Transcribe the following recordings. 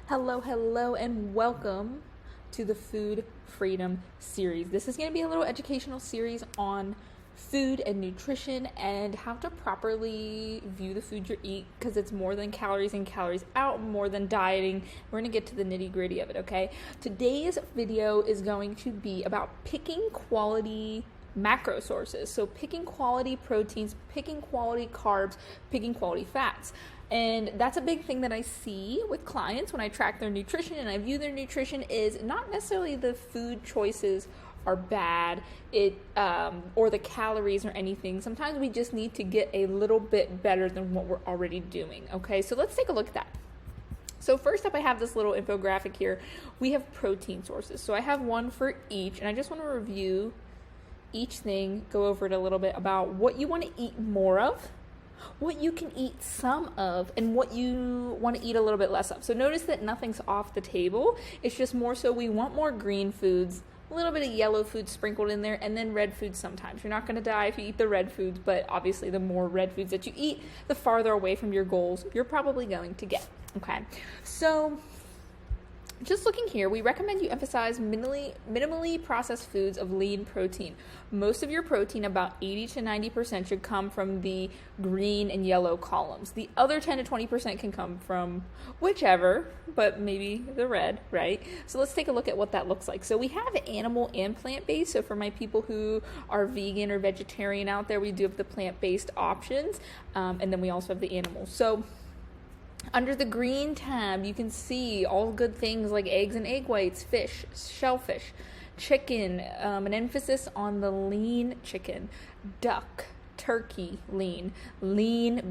Hello, and welcome to the Food Freedom series. This is going to be a little educational series on food and nutrition and how to properly view the food you eat, because it's more than calories in, calories out, more than dieting. We're going to get to the nitty-gritty of it, okay? Today's video is going to be about picking quality macro sources. So picking quality proteins, picking quality carbs, picking quality fats. And that's a big thing that I see with clients when I track their nutrition and I view their nutrition is not necessarily the food choices are bad, or the calories or anything. Sometimes we just need to get a little bit better than what we're already doing. Okay, so let's take a look at that. So first up, I have this little infographic here. We have protein sources. So I have one for each, and I just want to review each thing, go over it a little bit about what you want to eat more of, what you can eat some of, and what you want to eat a little bit less of. So notice that nothing's off the table. It's just more so we want more green foods, a little bit of yellow foods sprinkled in there, and then red foods sometimes. You're not going to die if you eat the red foods, but obviously the more red foods that you eat, the farther away from your goals you're probably going to get. Okay, so just looking here, we recommend you emphasize minimally processed foods of lean protein. Most of your protein, about 80 to 90%, should come from the green and yellow columns. The other 10 to 20% can come from whichever, but maybe the red, right? So let's take a look at what that looks like. So we have animal and plant-based. So for my people who are vegan or vegetarian out there, we do have the plant-based options, and then we also have the animals. So under the green tab, you can see all good things like eggs and egg whites, fish, shellfish, chicken, an emphasis on the lean chicken, duck, turkey, lean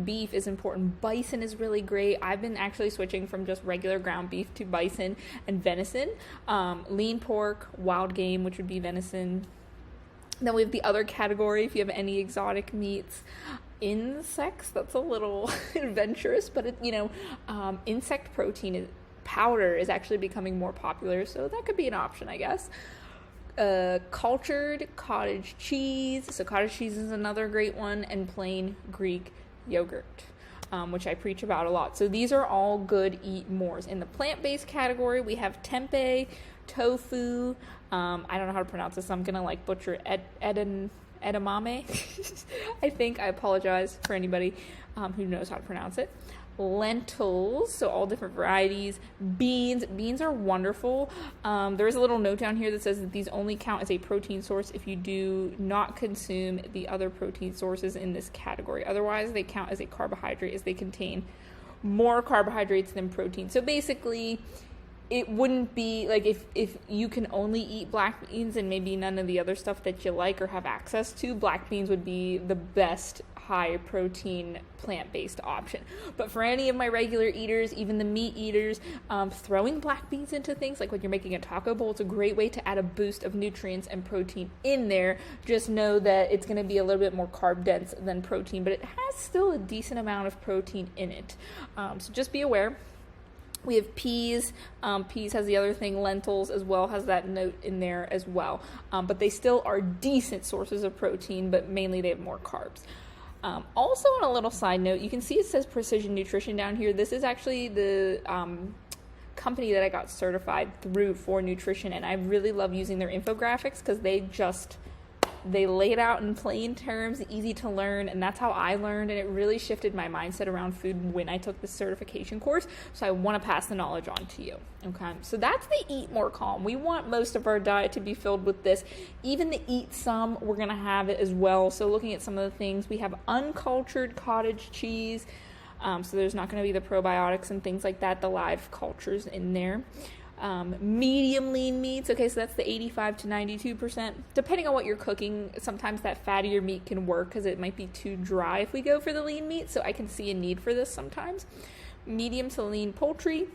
beef is important. Bison is really great. I've been actually switching from just regular ground beef to bison and venison. Lean pork, wild game, which would be venison. Then we have the other category if you have any exotic meats. Insects, that's a little adventurous, but insect protein powder is actually becoming more popular, so that could be an option, I guess. Cultured cottage cheese, so cottage cheese is another great one, and plain Greek yogurt, which I preach about a lot. So these are all good eat mores. In the plant-based category, we have tempeh, tofu, I don't know how to pronounce this, so I'm gonna butcher edamame. I apologize for anybody who knows how to pronounce it. Lentils, so all different varieties. Beans are wonderful. There is a little note down here that says that these only count as a protein source if you do not consume the other protein sources in this category. Otherwise, they count as a carbohydrate as they contain more carbohydrates than protein. So basically, it wouldn't be like if you can only eat black beans and maybe none of the other stuff that you like or have access to, black beans would be the best high protein plant-based option. But for any of my regular eaters, even the meat eaters, throwing black beans into things like when you're making a taco bowl, it's a great way to add a boost of nutrients and protein in there. Just know that it's going to be a little bit more carb dense than protein, but it has still a decent amount of protein in it. So just be aware. We have peas. Peas has the other thing. Lentils as well has that note in there as well. But they still are decent sources of protein, but mainly they have more carbs. Also, on a little side note, you can see it says Precision Nutrition down here. This is actually the company that I got certified through for nutrition, and I really love using their infographics because they lay it out in plain terms, easy to learn, and that's how I learned, and it really shifted my mindset around food when I took the certification course, so I want to pass the knowledge on to you, okay? So that's the eat more column. We want most of our diet to be filled with this. Even the eat some, we're going to have it as well. So looking at some of the things, we have uncultured cottage cheese, so there's not going to be the probiotics and things like that, the live cultures in there. Medium lean meats, okay, so that's the 85 to 92%. Depending on what you're cooking, sometimes that fattier meat can work because it might be too dry if we go for the lean meat, so I can see a need for this sometimes. Medium to lean poultry,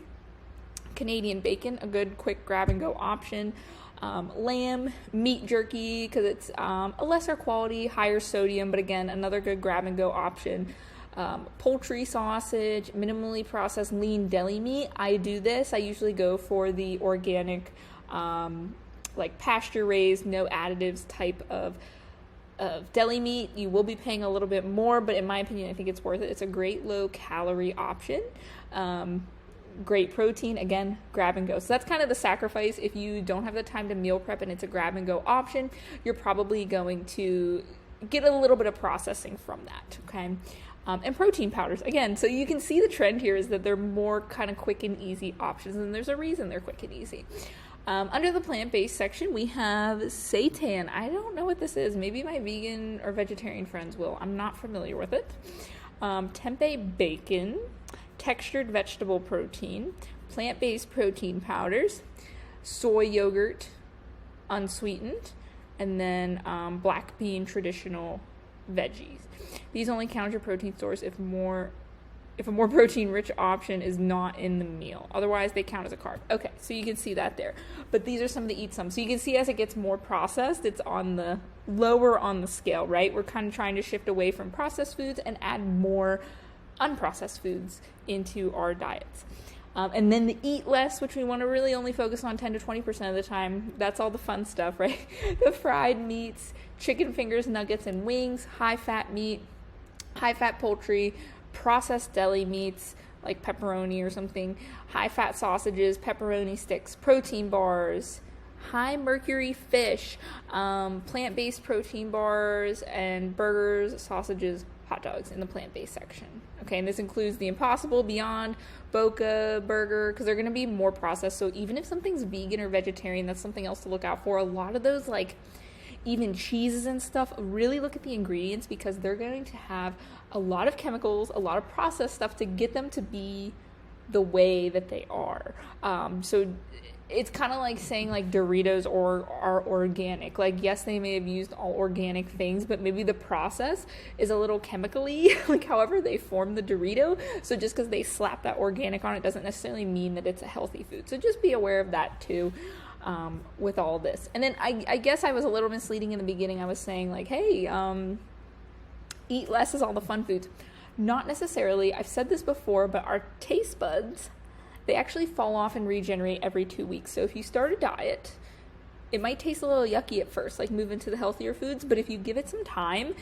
Canadian bacon, a good quick grab and go option. Lamb, meat jerky, because it's a lesser quality, higher sodium, but again, another good grab and go option. Poultry sausage, minimally processed lean deli meat. I do this. I usually go for the organic, pasture raised, no additives type of deli meat. You will be paying a little bit more, but in my opinion, I think it's worth it. It's a great low calorie option. great protein. Again, grab and go. So that's kind of the sacrifice. If you don't have the time to meal prep and it's a grab and go option, you're probably going to get a little bit of processing from that, okay? And protein powders, again, so you can see the trend here is that they're more kind of quick and easy options, and there's a reason they're quick and easy. Under the plant-based section, we have seitan. I don't know what this is. Maybe my vegan or vegetarian friends will. I'm not familiar with it. Tempeh bacon, textured vegetable protein, plant-based protein powders, soy yogurt, unsweetened, and then black bean traditional veggies. These only count your protein source if a more protein-rich option is not in the meal. Otherwise, they count as a carb. Okay, so you can see that there. But these are some of the eat some. So you can see as it gets more processed, it's on the lower on the scale, right? We're kind of trying to shift away from processed foods and add more unprocessed foods into our diets. And then the eat less, which we want to really only focus on 10 to 20% of the time. That's all the fun stuff, right? The fried meats, chicken fingers, nuggets, and wings, high-fat meat, high-fat poultry, processed deli meats like pepperoni or something, high-fat sausages, pepperoni sticks, protein bars, high-mercury fish, plant-based protein bars, and burgers, sausages, hot dogs in the plant-based section. Okay, and this includes the Impossible, Beyond, Boca, Burger, because they're going to be more processed. So even if something's vegan or vegetarian, that's something else to look out for. A lot of those, like even cheeses and stuff, really look at the ingredients because they're going to have a lot of chemicals, a lot of processed stuff to get them to be the way that they are. So it's kind of like saying like Doritos are organic. Like, yes, they may have used all organic things, but maybe the process is a little chemically, like however they form the Dorito. So just because they slap that organic on it doesn't necessarily mean that it's a healthy food. So just be aware of that too. With all this. And then I guess I was a little misleading in the beginning. I was saying like, hey, eat less is all the fun foods. Not necessarily. I've said this before, but our taste buds, they actually fall off and regenerate every 2 weeks. So if you start a diet, it might taste a little yucky at first, like move into the healthier foods, but if you give it some time,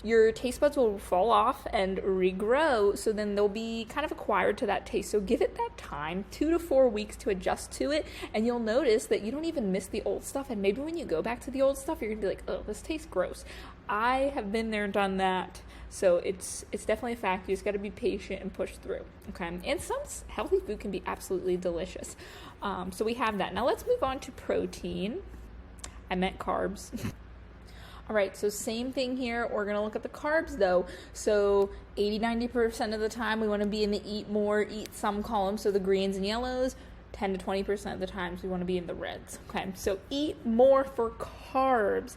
your taste buds will fall off and regrow, so then they'll be kind of acquired to that taste. So give it that time, 2 to 4 weeks to adjust to it, and you'll notice that you don't even miss the old stuff, and maybe when you go back to the old stuff, you're gonna be like, oh, this tastes gross. I have been there and done that, so it's definitely a fact. You just gotta be patient and push through, okay? And some healthy food can be absolutely delicious. So we have that. Now let's move on to protein. I meant carbs. All right, so same thing here. We're going to look at the carbs, though. So 80-90% of the time, we want to be in the eat more, eat some column, so the greens and yellows. 10 to 20% of the times, we want to be in the reds. Okay, so eat more for carbs.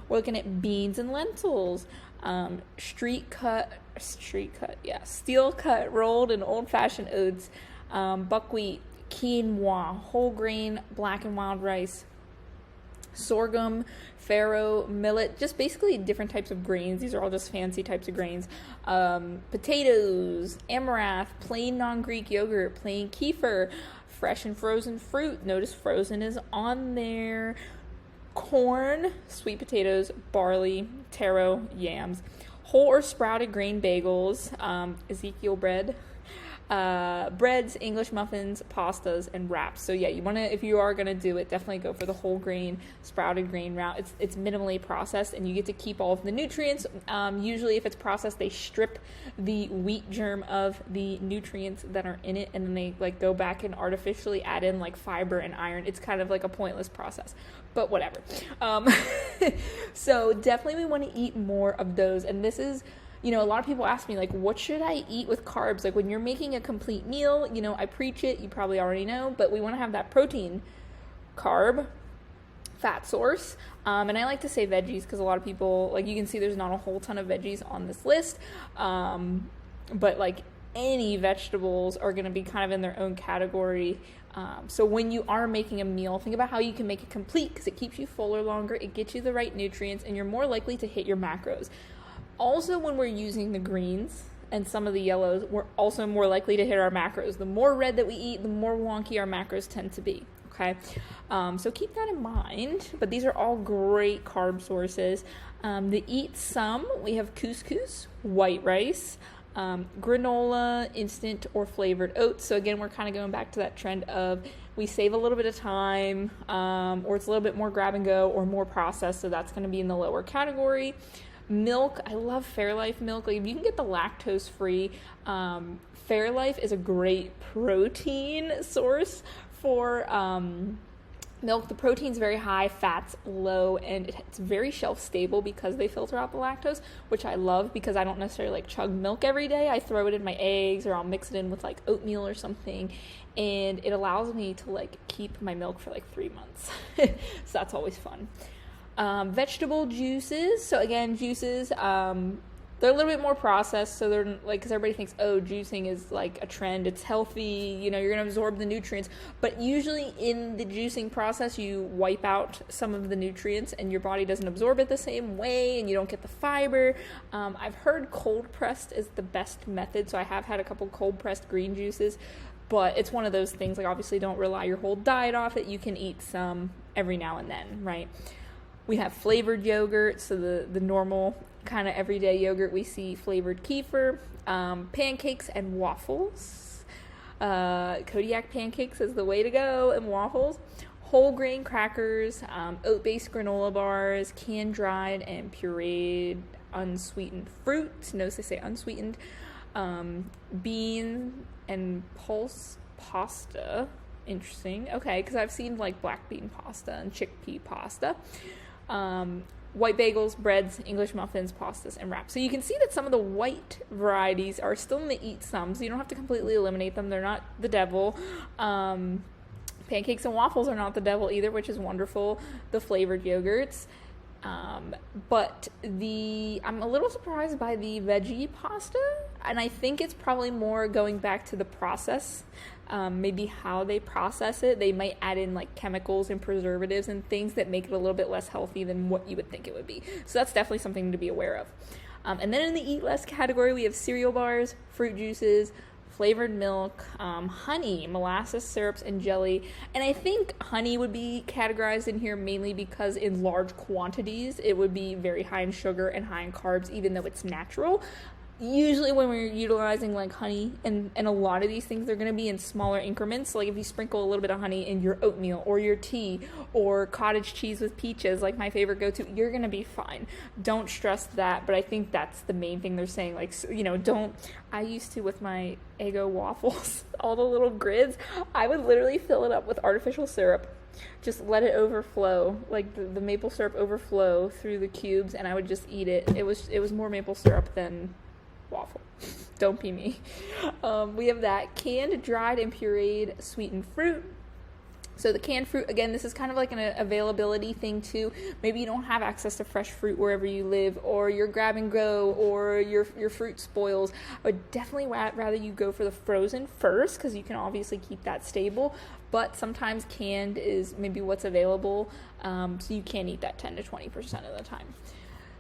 We're looking at beans and lentils, steel cut rolled and old-fashioned oats, buckwheat, quinoa, whole grain, black and wild rice, sorghum, farro, millet, just basically different types of grains. These are all just fancy types of grains. Potatoes, amaranth, plain non-Greek yogurt, plain kefir, fresh and frozen fruit. Notice frozen is on there. Corn, sweet potatoes, barley, taro, yams, whole or sprouted grain bagels, Ezekiel bread, breads, English muffins, pastas, and wraps. So yeah, you want to, if you are going to do it, definitely go for the whole grain, sprouted grain route. It's minimally processed, and you get to keep all of the nutrients. Usually if it's processed, they strip the wheat germ of the nutrients that are in it, and then they like go back and artificially add in like fiber and iron. It's kind of like a pointless process, but whatever. So definitely we want to eat more of those, and this is, you know, a lot of people ask me, like, what should I eat with carbs? Like, when you're making a complete meal, you know, I preach it, you probably already know, but we want to have that protein, carb, fat source, and I like to say veggies because a lot of people, like, you can see there's not a whole ton of veggies on this list, but, like, any vegetables are going to be kind of in their own category. So when you are making a meal, think about how you can make it complete because it keeps you fuller longer, it gets you the right nutrients, and you're more likely to hit your macros. Also, when we're using the greens and some of the yellows, we're also more likely to hit our macros. The more red that we eat, the more wonky our macros tend to be, okay? So keep that in mind, but these are all great carb sources. The eat some, we have couscous, white rice, granola, instant or flavored oats. So again, we're kind of going back to that trend of we save a little bit of time, or it's a little bit more grab and go or more processed. So that's going to be in the lower category. Milk, I love Fairlife milk. Like if you can get the lactose free, Fairlife is a great protein source for milk. The protein's very high, fat's low, and it's very shelf stable because they filter out the lactose, which I love because I don't necessarily like chug milk every day. I throw it in my eggs, or I'll mix it in with like oatmeal or something, and it allows me to like keep my milk for like 3 months. So that's always fun. Vegetable juices. So again, juices, they're a little bit more processed, so they're like, because everybody thinks, oh, juicing is like a trend, it's healthy, you know, you're going to absorb the nutrients, but usually in the juicing process, you wipe out some of the nutrients and your body doesn't absorb it the same way, and you don't get the fiber. I've heard cold pressed is the best method, so I have had a couple cold pressed green juices, but it's one of those things, like obviously don't rely your whole diet off it, you can eat some every now and then, right? We have flavored yogurt, so the normal kind of everyday yogurt we see, flavored kefir, pancakes and waffles. Kodiak pancakes is the way to go, and waffles. Whole grain crackers, oat-based granola bars, canned, dried, and pureed unsweetened fruit. Notice they say unsweetened. Bean and pulse pasta. Interesting. Okay, because I've seen like black bean pasta and chickpea pasta. White bagels, breads, English muffins, pastas, and wraps. So you can see that some of the white varieties are still in the eat some, so you don't have to completely eliminate them. They're not the devil. Pancakes and waffles are not the devil either, which is wonderful. The flavored yogurts. But I'm a little surprised by the veggie pasta, and I think it's probably more going back to the process, maybe how they process it. They might add in like chemicals and preservatives and things that make it a little bit less healthy than what you would think it would be. So that's definitely something to be aware of. And then in the eat less category, we have cereal bars, fruit juices, flavored milk, honey, molasses, syrups, and jelly. And I think honey would be categorized in here mainly because in large quantities, it would be very high in sugar and high in carbs, even though it's natural. Usually when we're utilizing like honey, and a lot of these things, they're going to be in smaller increments. Like if you sprinkle a little bit of honey in your oatmeal or your tea or cottage cheese with peaches, like my favorite go-to, you're going to be fine. Don't stress that. But I think that's the main thing they're saying. Like, you know, I used to with my Eggo waffles, all the little grids, I would literally fill it up with artificial syrup. Just let it overflow, like the maple syrup overflow through the cubes, and I would just eat it. It was more maple syrup than waffle. Don't be me. We have that canned, dried, and pureed sweetened fruit. So the canned fruit, again, this is kind of like an availability thing too. Maybe you don't have access to fresh fruit wherever you live, or you're grab and go, or your fruit spoils. I would definitely rather you go for the frozen first, because you can obviously keep that stable. But sometimes canned is maybe what's available, so you can eat that 10 to 20% of the time.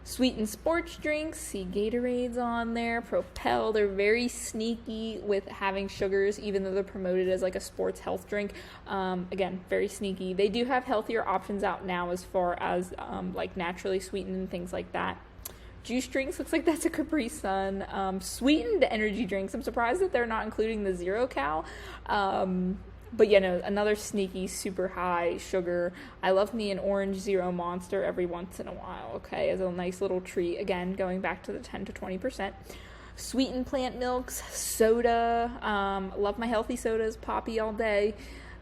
Sweetened sports drinks, see Gatorades on there, Propel. They're very sneaky with having sugars, even though they're promoted as like a sports health drink. Again, very sneaky. They do have healthier options out now as far as like naturally sweetened and things like that. Juice drinks, looks like that's a Capri Sun. Sweetened energy drinks, I'm surprised that they're not including the 0-cal. But yeah, no, another sneaky, super high sugar. I love me an orange zero Monster every once in a while, okay, as a nice little treat. Again, going back to the 10 to 20%. Sweetened plant milks, soda. Love my healthy sodas, Poppy all day.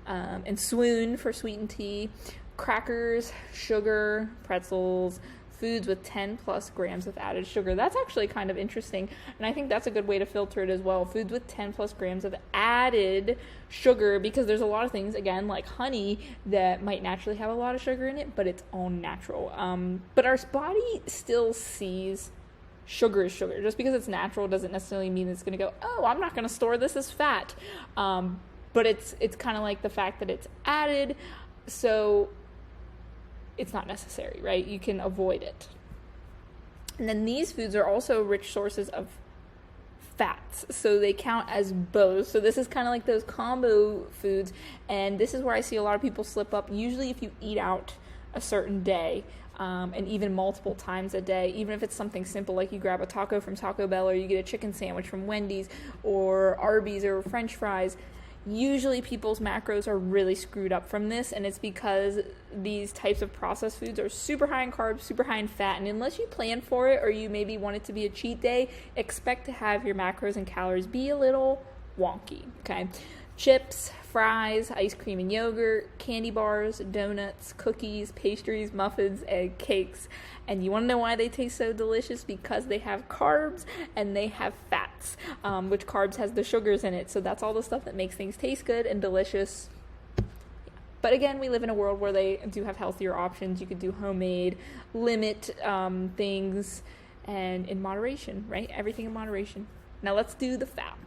And Swoon for sweetened tea. Crackers, sugar, pretzels, foods with 10 plus grams of added sugar. That's actually kind of interesting, and I think that's a good way to filter it as well. Foods with 10 plus grams of added sugar, because there's a lot of things, again, like honey, that might naturally have a lot of sugar in it, but it's all natural. But our body still sees sugar as sugar. Just because it's natural doesn't necessarily mean it's going to go, oh, I'm not going to store this as fat. But it's kind of like the fact that it's added, so it's not necessary, right? You can avoid it. And then these foods are also rich sources of fats, so they count as both. So this is kind of like those combo foods, and this is where I see a lot of people slip up. Usually if you eat out a certain day, and even multiple times a day, even if it's something simple like you grab a taco from Taco Bell or you get a chicken sandwich from Wendy's or Arby's or French fries. Usually people's macros are really screwed up from this, and it's because these types of processed foods are super high in carbs, super high in fat, and unless you plan for it or you maybe want it to be a cheat day, expect to have your macros and calories be a little wonky, okay? Chips, fries, ice cream and yogurt, candy bars, donuts, cookies, pastries, muffins, and cakes. And you want to know why they taste so delicious? Because they have carbs and they have fats, which carbs has the sugars in it. So that's all the stuff that makes things taste good and delicious. But again, we live in a world where they do have healthier options. You could do homemade, limit things, and in moderation, right? Everything in moderation. Now let's do the fat.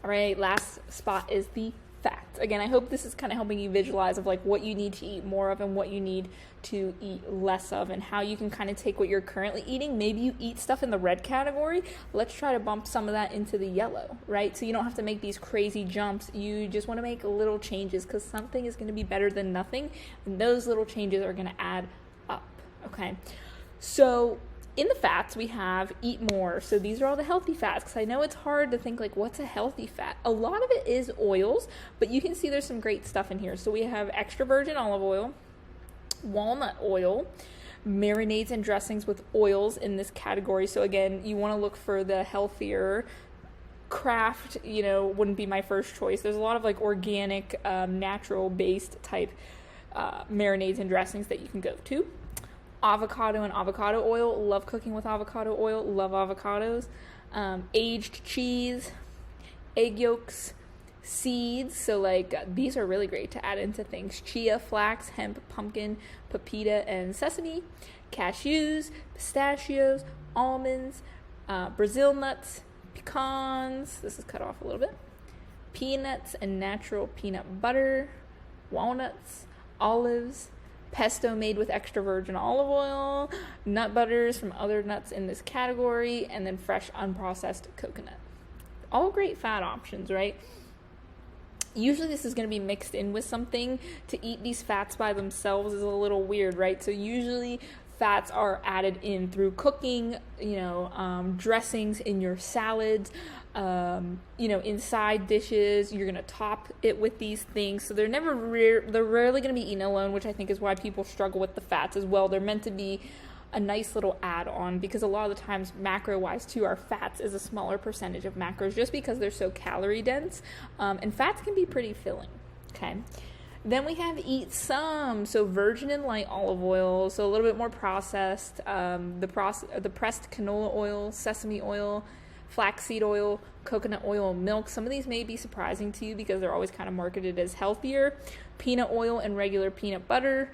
All right, last spot is the fats. Again, I hope this is kind of helping you visualize of like what you need to eat more of and what you need to eat less of, and how you can kind of take what you're currently eating. Maybe you eat stuff in the red category. Let's try to bump some of that into the yellow, right? So you don't have to make these crazy jumps. You just want to make little changes, because something is going to be better than nothing, and those little changes are going to add up, okay? So in the fats, we have eat more. So these are all the healthy fats, because I know it's hard to think like, what's a healthy fat? A lot of it is oils, but you can see there's some great stuff in here. So we have extra virgin olive oil, walnut oil, marinades and dressings with oils in this category. So again, you want to look for the healthier. Craft, wouldn't be my first choice. There's a lot of like organic, natural based type marinades and dressings that you can go to. Avocado and avocado oil. Love cooking with avocado oil. Love avocados. Aged cheese, egg yolks, seeds. So like these are really great to add into things. Chia, flax, hemp, pumpkin, pepita, and sesame. Cashews, pistachios, almonds, Brazil nuts, pecans. This is cut off a little bit. Peanuts and natural peanut butter. Walnuts, olives, pesto made with extra virgin olive oil, nut butters from other nuts in this category, and then fresh unprocessed coconut. All great fat options, right? Usually this is going to be mixed in with something. To eat these fats by themselves is a little weird, right? So usually fats are added in through cooking, dressings in your salads, in side dishes. You're going to top it with these things. So they're rarely going to be eaten alone, which I think is why people struggle with the fats as well. They're meant to be a nice little add-on, because a lot of the times macro-wise too, our fats is a smaller percentage of macros just because they're so calorie dense, and fats can be pretty filling, okay? Then we have eat some, so virgin and light olive oil, so a little bit more processed, the pressed canola oil, sesame oil, flaxseed oil, coconut oil, milk. Some of these may be surprising to you because they're always kind of marketed as healthier. Peanut oil and regular peanut butter,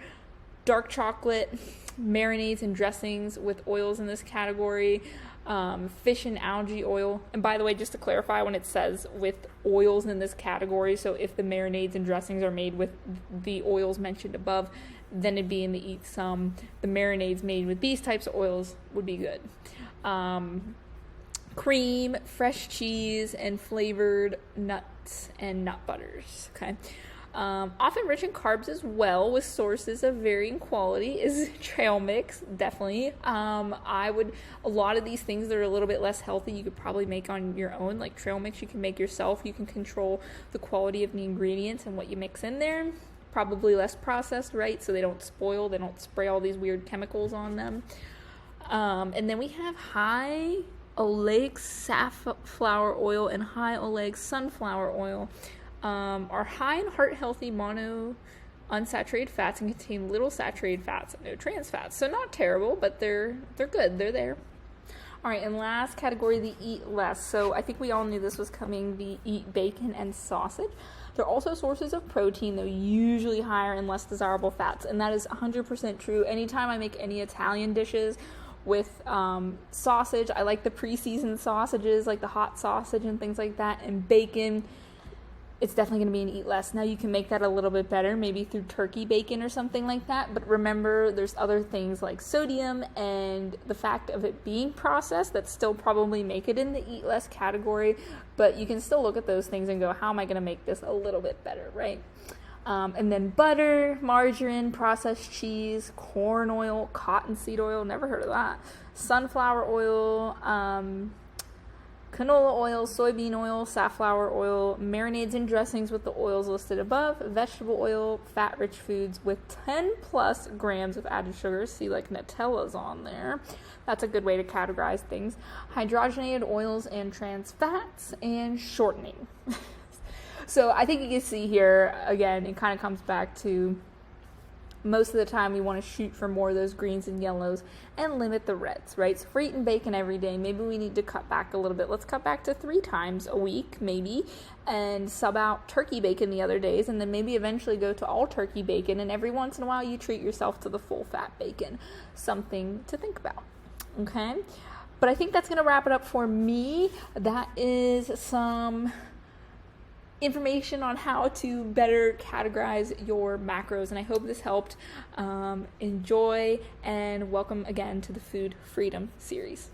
dark chocolate, marinades and dressings with oils in this category, fish and algae oil. And by the way, just to clarify, when it says with oils in this category, so if the marinades and dressings are made with the oils mentioned above, then it'd be in the eat some. The marinades made with these types of oils would be good. Cream, fresh cheese, and flavored nuts and nut butters, okay? Often rich in carbs as well, with sources of varying quality, is trail mix, definitely. A lot of these things that are a little bit less healthy, you could probably make on your own. Like trail mix, you can make yourself. You can control the quality of the ingredients and what you mix in there. Probably less processed, right? So they don't spoil, they don't spray all these weird chemicals on them. And then we have high oleic safflower oil and high oleic sunflower oil. Are high in heart-healthy unsaturated fats and contain little saturated fats and no trans fats. So not terrible, but they're good. They're there. All right, and last category, the eat less. So I think we all knew this was coming, the eat bacon and sausage. They're also sources of protein, though usually higher in less desirable fats, and that is 100% true. Anytime I make any Italian dishes with sausage, I like the pre-seasoned sausages, like the hot sausage and things like that, and bacon. It's definitely going to be an eat less. Now you can make that a little bit better, maybe through turkey bacon or something like that. But remember, there's other things like sodium and the fact of it being processed that still probably make it in the eat less category. But you can still look at those things and go, how am I going to make this a little bit better, right? And then butter, margarine, processed cheese, corn oil, cottonseed oil, never heard of that, sunflower oil, canola oil, soybean oil, safflower oil, marinades and dressings with the oils listed above, vegetable oil, fat-rich foods with 10 plus grams of added sugars. See, like Nutella's on there. That's a good way to categorize things. Hydrogenated oils and trans fats, and shortening. So I think you can see here, again, it kind of comes back to most of the time we want to shoot for more of those greens and yellows and limit the reds, right? So if we're eating bacon every day, maybe we need to cut back a little bit. Let's cut back to 3 times a week, maybe, and sub out turkey bacon the other days, and then maybe eventually go to all turkey bacon, and every once in a while you treat yourself to the full fat bacon. Something to think about, okay? But I think that's going to wrap it up for me. That is some information on how to better categorize your macros, and I hope this helped. Enjoy, and welcome again to the Food Freedom series.